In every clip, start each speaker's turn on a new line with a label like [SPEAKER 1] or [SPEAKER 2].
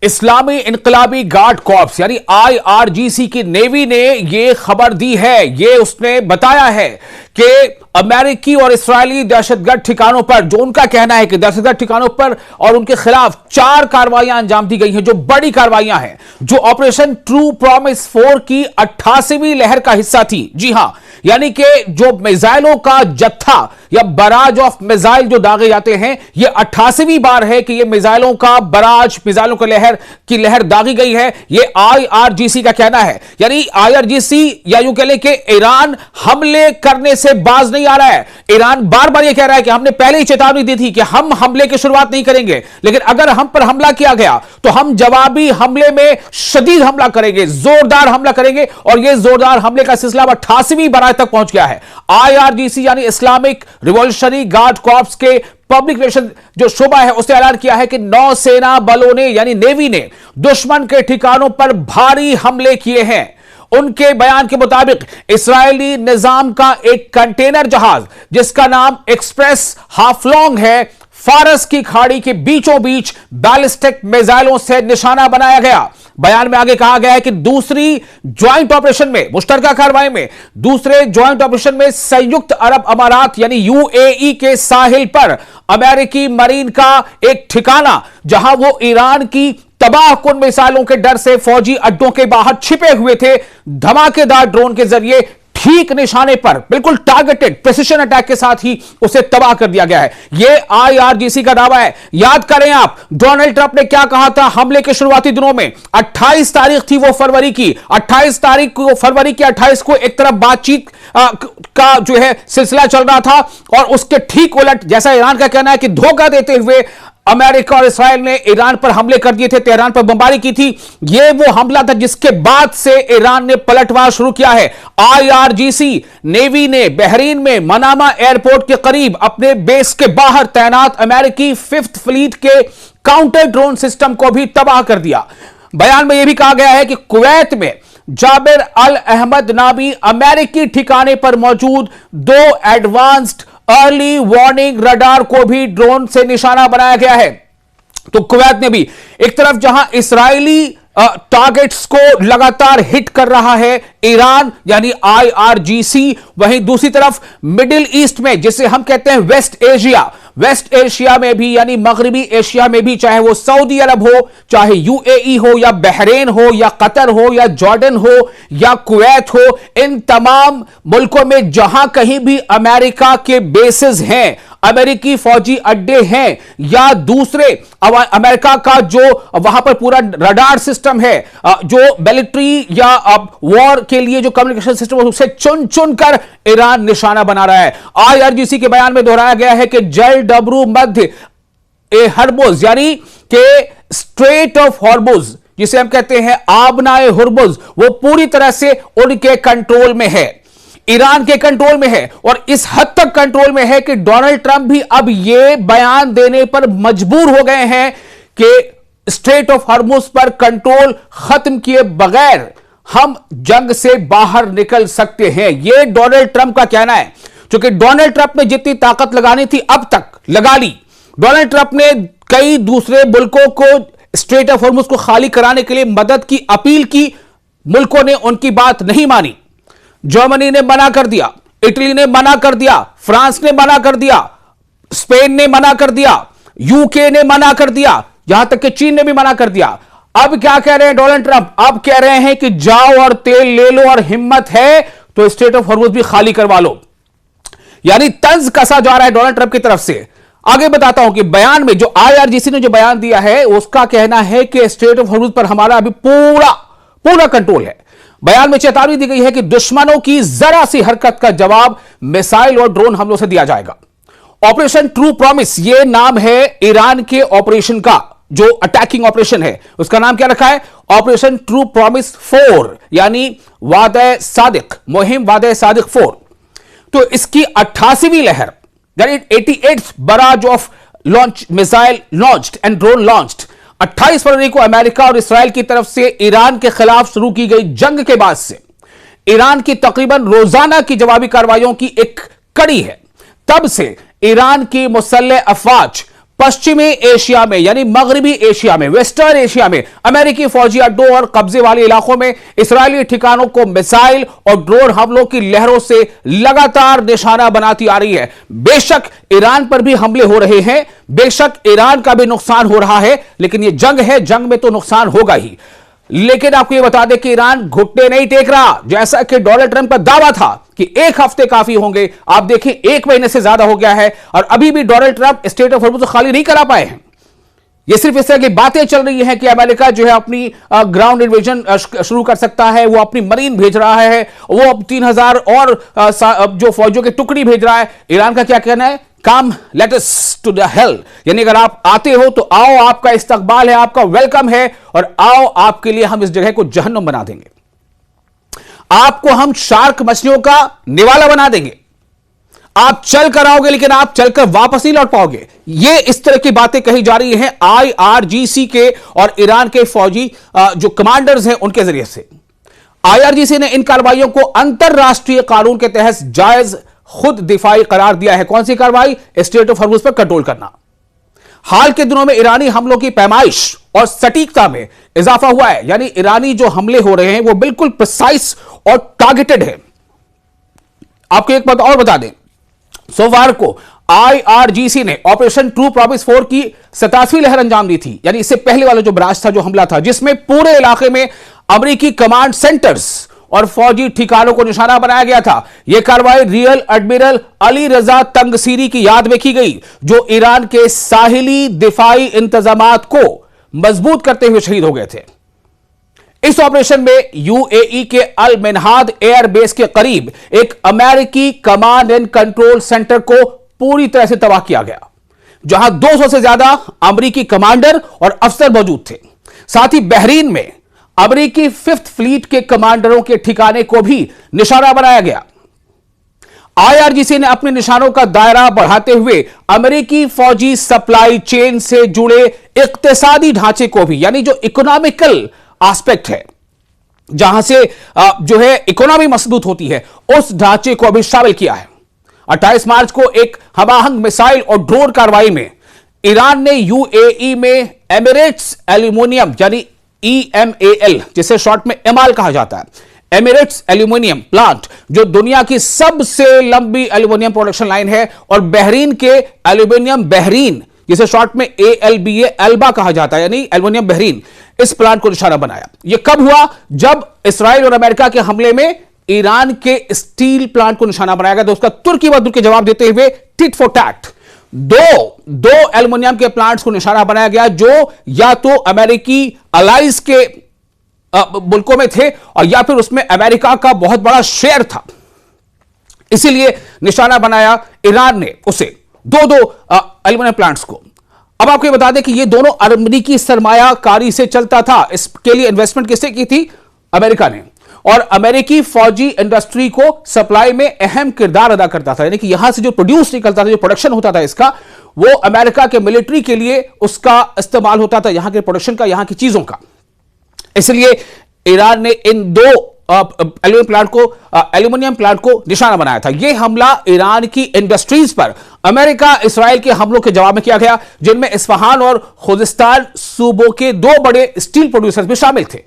[SPEAKER 1] इस्लामी इनकलाबी guard corps यानी IRGC की navy ने यह खबर दी है, यह उसने बताया है कि अमेरिकी और इस्राएली दहशतगर्द ठिकानों पर, जो उनका कहना है कि दहशतगर्द ठिकानों पर और उनके खिलाफ 4 कार्रवाइयां अंजाम दी गई हैं, जो बड़ी कार्रवाइयां हैं, जो ऑपरेशन ट्रू प्रॉमिस 4 की 88वीं लहर का हिस्सा थी। जी हां, यानी कि जो मिसाइलों का जत्था या बराज ऑफ मिसाइल जो दागे जाते हैं, यह 88वीं बार है कि यह मिसाइलों का बराज, मिसाइलों की लहर दागी गई है। यह आईआरजीसी का कहना है। यानी आईआरजीसी या यूं कह लें कि ईरान हमले करने से बाज नहीं आ रहा है। ईरान बार बार यह कह रहा है कि हमने पहले ही चेतावनी दी थी कि हम हमले की शुरुआत नहीं करेंगे, लेकिन अगर हम पर हमला किया गया तो हम जवाबी हमले में शदीद हमला करेंगे, जोरदार हमला करेंगे। और यह जोरदार हमले का सिलसिला 88वीं बार तक पहुंच गया है। आईआरजीसी यानी इस्लामिक रिवॉल्यूशनरी गार्ड कॉर्प्स के पब्लिक रिलेशन जो शोबा है, उसने ऐलान किया है कि नौसेना बलों ने यानी नेवी ने दुश्मन के ठिकानों पर भारी हमले किए हैं। उनके बयान के मुताबिक इस्राएली निजाम का एक कंटेनर जहाज जिसका नाम एक्सप्रेस हाफलोंग है, फारस की खाड़ी के बीचों बीच बैलिस्टिक मिसाइलों से निशाना बनाया गया। बयान में आगे कहा गया है कि दूसरी ज्वाइंट ऑपरेशन में, मुश्तरका कार्रवाई में, दूसरे ज्वाइंट ऑपरेशन में संयुक्त अरब अमारात यानी यूएई के साहिल पर अमेरिकी मरीन का एक ठिकाना, जहां वो ईरान की तबाहकुन मिसाइलों के डर से फौजी अड्डों के बाहर छिपे हुए थे, धमाकेदार ड्रोन के जरिए ठीक निशाने पर, बिल्कुल टारगेटेड प्रिसिशन अटैक के साथ ही उसे तबाह कर दिया गया है। यह आईआरजीसी का दावा है। याद करें आप, डोनाल्ड ट्रंप ने क्या कहा था हमले के शुरुआती दिनों में? 28 तारीख थी वो फरवरी की, 28 तारीख को, फरवरी की 28 को एक तरफ बातचीत का जो है सिलसिला चल रहा था, और उसके ठीक उलट, जैसा ईरान का कहना है कि धोखा देते हुए अमेरिका और इस्राएल ने ईरान पर हमले कर दिए थे, तेहरान पर बमबारी की थी। यह वो हमला था जिसके बाद से ईरान ने पलटवार शुरू किया है। आईआरजीसी नेवी ने बहरीन में मनामा एयरपोर्ट के करीब अपने बेस के बाहर तैनात अमेरिकी 5th फ्लीट के काउंटर ड्रोन सिस्टम को भी तबाह कर दिया। बयान में यह भी कहा गया है कि कुवैत में जाबिर अल अहमद नामी अमेरिकी ठिकाने पर मौजूद 2 एडवांस्ड अर्ली वार्निंग रडार को भी ड्रोन से निशाना बनाया गया है। तो कुवैत ने भी एक तरफ जहां इस्राएली टारगेट्स को लगातार हिट कर रहा है ईरान यानी आईआरजीसी, वहीं दूसरी तरफ मिडिल ईस्ट में, जिसे हम कहते हैं वेस्ट एशिया में भी यानी मगरबी एशिया में भी, चाहे वो सऊदी अरब हो, चाहे यूएई हो, या बहरेन हो, या कतर हो, या जॉर्डन हो, या कुवैत हो, इन तमाम मुल्कों में जहां कहीं भी अमेरिका के बेसेस हैं, अमेरिकी फौजी अड्डे हैं, या दूसरे अमेरिका का जो वहां पर पूरा रडार सिस्टम है, जो मिलिट्री या वॉर के लिए जो कम्युनिकेशन सिस्टम, उसे चुन चुन कर ईरान निशाना बना रहा है। आईआरजीसी के बयान में दोहराया गया है कि जल डबरू मध्य हर्मुज यानी कि स्ट्रेट ऑफ हॉर्मुज, जिसे हम कहते हैं आबनाए हुर्मुज, वो पूरी तरह से उनके कंट्रोल में है, ईरान के कंट्रोल में है। और इस हद तक कंट्रोल में है कि डोनाल्ड ट्रंप भी अब यह बयान देने पर मजबूर हो गए हैं कि स्ट्रेट ऑफ हॉर्मुज पर कंट्रोल खत्म किए बगैर हम जंग से बाहर निकल सकते हैं। यह डोनाल्ड ट्रंप का कहना है। क्योंकि डोनाल्ड ट्रंप ने जितनी ताकत लगानी थी अब तक लगा ली। डोनाल्ड ट्रंप ने कई दूसरे मुल्कों को स्ट्रेट ऑफ हॉर्मुज को खाली कराने के लिए मदद की अपील की, मुल्कों ने उनकी बात नहीं मानी। जर्मनी ने मना कर दिया, इटली ने मना कर दिया, फ्रांस ने मना कर दिया, स्पेन ने मना कर दिया, यूके ने मना कर दिया, यहां तक कि चीन ने भी मना कर दिया। अब क्या कह रहे हैं डोनाल्ड ट्रंप? अब कह रहे हैं कि जाओ और तेल ले लो, और हिम्मत है तो स्ट्रेट ऑफ हॉर्मुज भी खाली करवा लो। यानी तंज कसा जा रहा है डोनाल्ड ट्रंप की तरफ से। आगे बताता हूं कि बयान में जो आईआरजीसी ने जो बयान दिया है, उसका कहना है कि स्ट्रेट ऑफ हॉर्मुज पर हमारा अभी पूरा कंट्रोल है। बयान में चेतावनी दी गई है कि दुश्मनों की जरा सी हरकत का जवाब मिसाइल और ड्रोन हमलों से दिया जाएगा। ऑपरेशन ट्रू प्रॉमिस, यह नाम है ईरान के ऑपरेशन का, जो अटैकिंग ऑपरेशन है उसका नाम क्या रखा है? ऑपरेशन ट्रू प्रॉमिस 4 यानी वादे सादिक, मुहिम वादे सादिक 4। तो इसकी 88वीं लहर यानी 88th barrage of launch missile launched and drone launched 28 फरवरी को अमेरिका और इस्राएल की तरफ से ईरान के खिलाफ शुरू की गई जंग के बाद से ईरान की तकरीबन रोजाना की जवाबी कार्रवाइयों की एक कड़ी है। तब से ईरान की मुसल्लह अफवाज पश्चिमी एशिया में यानी मगरबी एशिया में, वेस्टर्न एशिया में अमेरिकी फौजी अड्डों और कब्जे वाले इलाकों में इस्राएली ठिकानों को मिसाइल और ड्रोन हमलों की लहरों से लगातार निशाना बनाती आ रही है। बेशक ईरान पर भी हमले हो रहे हैं, बेशक ईरान का भी नुकसान हो रहा है, लेकिन यह जंग है, जंग में तो नुकसान होगा ही। लेकिन आपको यह बता दें कि ईरान घुटने नहीं टेक रहा, जैसा कि डोनाल्ड ट्रंप का दावा था कि 1 हफ्ते काफी होंगे। आप देखें 1 महीने से ज्यादा हो गया है और अभी भी Donald Trump state of Hormuz खाली नहीं करा पाए हैं। ये सिर्फ इस तरह की बातें चल रही हैं कि अमेरिका जो है अपनी ग्राउंड इन्वेजन शुरू कर सकता है, वो अपनी मरीन भेज रहा है, वो अब 3000 और जो फौजियों की टुकड़ी भेज रहा है। ईरान का क्या कहना है? Come let us to the hell, यानी अगर आप आते हो तो आओ, आपका इस्तकबाल है, आपका वेलकम है, और आओ आपके लिए हम इस जगह को जहन्नुम बना देंगे, आपको हम शार्क मछलियों का निवाला बना देंगे, आप चल कर आओगे लेकिन आप चलकर वापस नहीं लौट पाओगे। ये इस तरह की बातें कही जा रही हैं IRGC के और ईरान के फौजी जो कमांडर्स हैं उनके जरिए से। IRGC ने इन कार्रवाइयों को अंतरराष्ट्रीय कानून के तहत जायज खुद दिफाई करार दिया है। कौन सी कार्रवाई? स्टेट ऑफ हॉर्मुज़ पर कंट्रोल करना। हाल के दिनों में ईरानी हमलों की पैमाइश और सटीकता में इजाफा हुआ है, यानी ईरानी जो हमले हो रहे हैं वो बिल्कुल प्रिसाइज और टारगेटेड है। आपको एक बात और बता दें, सोमवार को IRGC ने ऑपरेशन ट्रू प्रॉमिस 4 की 87वीं लहर अंजाम दी थी, यानी इससे पहले वाला जो बराज था, जो हमला था, जिसमें पूरे इलाके में अमेरिकी कमांड सेंटर्स और फौजी ठिकानों को निशाना बनाया गया था। यह कार्रवाई रियल एडमिरल अली रजा तंगसीरी की याद में की गई, जो ईरान के साहिली दिफाई इंतजामात को मजबूत करते हुए शहीद हो गए थे। इस ऑपरेशन में UAE के अल मिनहाद एयर बेस के करीब एक अमेरिकी कमांड एंड कंट्रोल सेंटर को पूरी तरह से तबाह किया गया, जहां 200 से ज्यादा अमेरिकी कमांडर और अफसर मौजूद थे। साथ ही बहरीन में अमेरिकी 5th फ्लीट के कमांडरों के ठिकाने को भी निशाना बनाया गया। IRGC ने अपने निशानों का दायरा बढ़ाते हुए अमेरिकी फौजी सप्लाई चेन से जुड़े इक्तिसादी ढांचे को भी, यानी जो इकोनॉमिकल एस्पेक्ट है, जहां से जो है इकोनॉमी मजबूत होती है, उस ढांचे को भी शामिल किया है। 28 मार्च को एक हमाहंग मिसाइल और ड्रोन कार्रवाई में ईरान ने UAE में एमिरेट्स एल्यूमिनियम यानी EMAL, जिसे शॉर्ट में एमाल कहा जाता है, एमिरेट्स एल्यूमिनियम प्लांट, जो दुनिया की सबसे लंबी एल्यूमिनियम प्रोडक्शन लाइन है, और बहरीन के एल्यूमिनियम बहरीन, जिसे शॉर्ट में ALBA एल्बा कहा जाता है, यानी एल्यूमिनियम बहरीन, इस प्लांट को निशाना बनाया। यह कब हुआ? जब इसराइल और अमेरिका के हमले में ईरान के स्टील प्लांट को निशाना बनाया गया, तो उसका तुर्की बदुर के जवाब देते हुए टिट फॉर टैट दो एल्युमिनियम के प्लांट्स को निशाना बनाया गया, जो या तो अमेरिकी अलाइज के मुल्कों में थे और या फिर उसमें अमेरिका का बहुत बड़ा शेयर था। इसीलिए निशाना बनाया ईरान ने उसे दो एल्युमिनियम प्लांट्स को। अब आपको ये बता दें कि ये दोनों अमेरिकी सरमायाकारी से चलता था। इसके लिए इन्वेस्टमेंट किसने की थी? अमेरिका ने। और अमेरिकी फौजी इंडस्ट्री को सप्लाई में अहम किरदार अदा करता था, यानी कि यहां से जो प्रोड्यूस निकलता था, जो प्रोडक्शन होता था इसका, वो अमेरिका के मिलिट्री के लिए उसका इस्तेमाल होता था, यहां के प्रोडक्शन का, यहां की चीजों का। इसलिए ईरान ने इन दो एल्यूमिनियम प्लांट को निशाना बनाया था। यह हमला ईरान की इंडस्ट्रीज पर अमेरिका इसराइल के हमलों के जवाब में किया गया, जिनमें इस्फहान और खुजिस्तान सूबों के दो बड़े स्टील प्रोड्यूसर्स भी शामिल थे।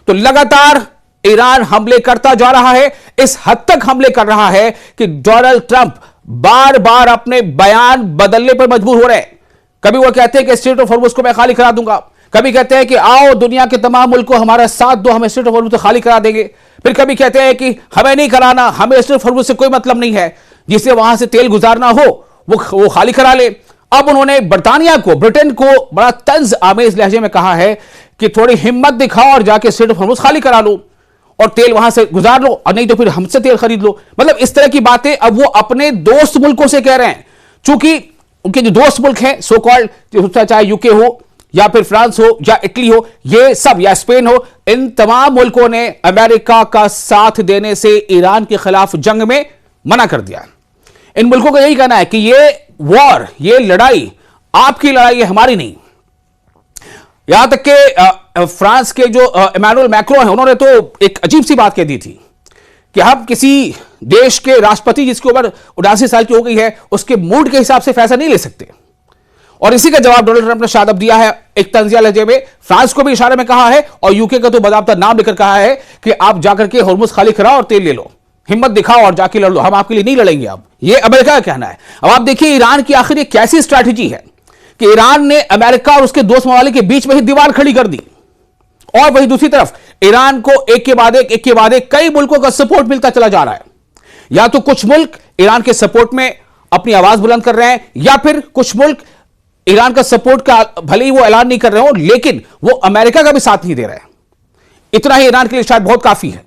[SPEAKER 1] तो लगातार ईरान हमले करता जा रहा है, इस हद तक हमले कर रहा है कि डोनाल्ड ट्रंप बार बार अपने बयान बदलने पर मजबूर हो रहे हैं। कभी वो कहते हैं कि स्ट्रेट ऑफ हॉर्मुज़ को मैं खाली करा दूंगा, कभी कहते हैं कि आओ दुनिया के तमाम मुल्क को हमारा साथ दो, हम स्ट्रेट ऑफ हॉर्मुज़ को खाली करा देंगे। फिर कभी कहते हैं कि हमें नहीं कराना, हमें स्ट्रेट ऑफ हॉर्मुज़ से कोई मतलब नहीं है, जिसे वहां से तेल गुजारना हो वो खाली करा ले। अब उन्होंने ब्रिटेन को बड़ा तंज आमेज लहजे में कहा है कि थोड़ी हिम्मत दिखाओ और जाके स्ट्रेट ऑफ हॉर्मुज़ खाली करा लो और तेल वहां से गुजार लो, और नहीं तो फिर हमसे तेल खरीद लो। मतलब इस तरह की बातें अब वो अपने दोस्त मुल्कों से कह रहे हैं, चूंकि उनके जो दोस्त मुल्क हैं सो कॉल्ड, चाहे यूके हो या फिर फ्रांस हो या इटली हो, ये सब, या स्पेन हो, इन तमाम मुल्कों ने अमेरिका का साथ देने से ईरान के खिलाफ जंग में मना कर दिया। इन मुल्कों का यही कहना है कि ये वॉर, ये लड़ाई आपकी लड़ाई है, हमारी नहीं। यहां तक कि फ्रांस के जो इमैनुअल मैक्रोन है, उन्होंने तो एक अजीब सी बात कह दी थी कि हम किसी देश के राष्ट्रपति जिसकी उम्र 79 साल की हो गई है, उसके मूड के हिसाब से फैसला नहीं ले सकते। और इसी का जवाब डोनाल्ड ट्रंप ने शायद अब दिया है एक तंजिया लहजे में। फ्रांस को भी इशारे में कहा है और यूके का तो बाकायदा नाम लेकर कहा है कि आप जाकर के होर्मुज खाली कराओ और तेल ले लो, हिम्मत दिखाओ और जाके लड़ लो, हम आपके लिए नहीं लड़ेंगे। अब ये अमेरिका का कहना है। अब आप देखिए ईरान की आखिर ये कैसी स्ट्रैटेजी है कि ईरान ने अमेरिका और उसके दोस्त ममालिक के बीच में ही दीवार खड़ी कर दी, और वहीं दूसरी तरफ ईरान को एक के बाद एक कई मुल्कों का सपोर्ट मिलता चला जा रहा है। या तो कुछ मुल्क ईरान के सपोर्ट में अपनी आवाज बुलंद कर रहे हैं, या फिर कुछ मुल्क ईरान का सपोर्ट का भले ही वो ऐलान नहीं कर रहे हो लेकिन वो अमेरिका का भी साथ नहीं दे रहे हैं। इतना ही ईरान के लिए शायद बहुत काफी है।